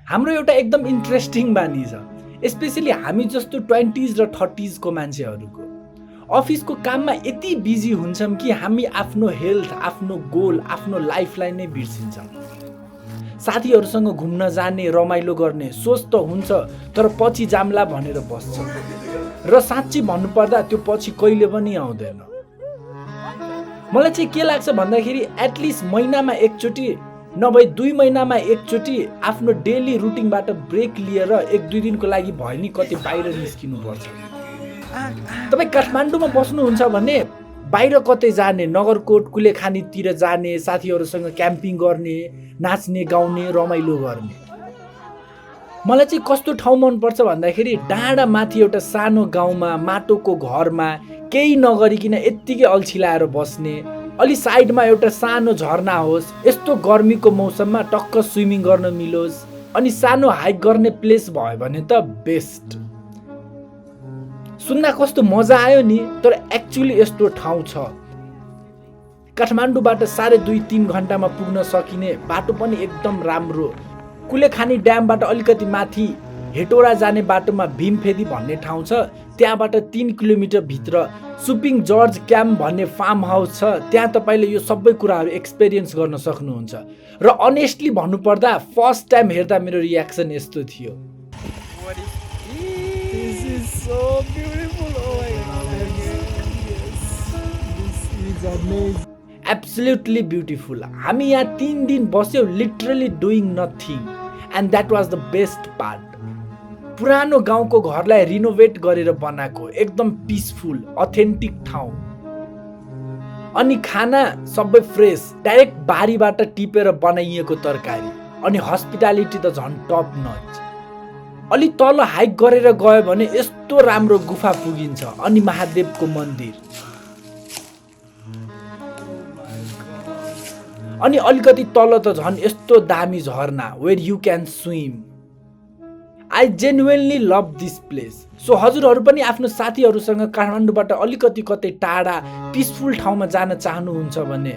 हाम्रो एउटा एकदम इन्ट्रेस्टिङ बानी छ, स्पेसली हामी जस्तो 20s र 30s को मान्छेहरूको। अफिसको काममा यति बिजी हुन्छौँ कि हामी आफ्नो हेल्थ, आफ्नो गोल, आफ्नो लाइफलाई नै बिर्सिन्छौँ। साथीहरूसँग घुम्न जाने, रमाइलो गर्ने सोच त हुन्छ, तर पछि जाम्ला भनेर बस्छ र साँच्ची भन्नुपर्दा त्यो पछि कहिले पनि आउँदैन। मलाई चाहिँ के लाग्छ भन्दाखेरि एटलिस्ट महिनामा एकचोटि नभए 2 महिनामा एकचोटि आफ्नो डेली रुटिनबाट ब्रेक लिएर 1-2 दिनको लागि भयो नि कतै बाहिर निस्किनुपर्छ। तपाईँ काठमाडौँमा बस्नुहुन्छ भने बाहिर कतै जाने, नगरकोट, कुलेखानीतिर जाने, साथीहरूसँग क्याम्पिङ गर्ने, नाच्ने, गाउने, रमाइलो गर्ने। मलाई चाहिँ कस्तो ठाउँ मनपर्छ भन्दाखेरि डाँडा माथि एउटा सानो गाउँमा, माटोको घरमा केही नगरिकन यत्तिकै अल्छिलाएर बस्ने, अलि साइडमा एउटा सानो झरना होस्, यस्तो गर्मीको मौसममा टक्क स्विमिङ गर्न मिलोस्, अनि सानो हाइक गर्ने प्लेस भयो भने त बेस्ट। सुन्दा कस्तो मजा आयो नि, तर एक्चुअली यस्तो ठाउँ छ। काठमाडौँबाट 2.5-3 घन्टामा पुग्न सकिने बाटो पनि एकदम राम्रो। कुलेखानी ड्यामबाट अलिकति माथि हेटोरा जाने बाटोमा भीमफेदी भन्ने ठाउँ छ, त्यहाँबाट 3 किलोमिटर भित्र सुपिङ जर्ज क्याम्प भन्ने फार्म हाउस छ। त्यहाँ तपाईँले यो सबै कुराहरू एक्सपिरियन्स गर्न सक्नुहुन्छ। र अनेस्टली भन्नुपर्दा फर्स्ट टाइम हेर्दा मेरो रियाक्सन यस्तो थियो। Absolutely beautiful. हामी यहाँ 3 दिन बस्यौँ, literally doing nothing, and that was the best part. पुरानो गाउँको घरलाई रिनोभेट गरेर बनाएको एकदम पिसफुल अथेन्टिक ठाउँ, अनि खाना सबै फ्रेस, डाइरेक्ट बारीबाट टिपेर बनाइएको तरकारी, अनि हस्पिटालिटी त झन् टप नच। अलि तल हाइक गरेर गयो भने यस्तो राम्रो गुफा पुगिन्छ, अनि महादेवको मन्दिर, अनि अलिकति तल त झन् यस्तो दामी झरना where you can swim. I genuinely love this place. So हजुरहरू पनि आफ्नो साथीहरूसँग काठमाडौँबाट अलिकति कतै टाढा पिसफुल ठाउँमा जान चाहनुहुन्छ भने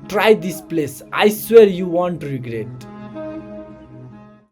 try this place. I swear you want regret.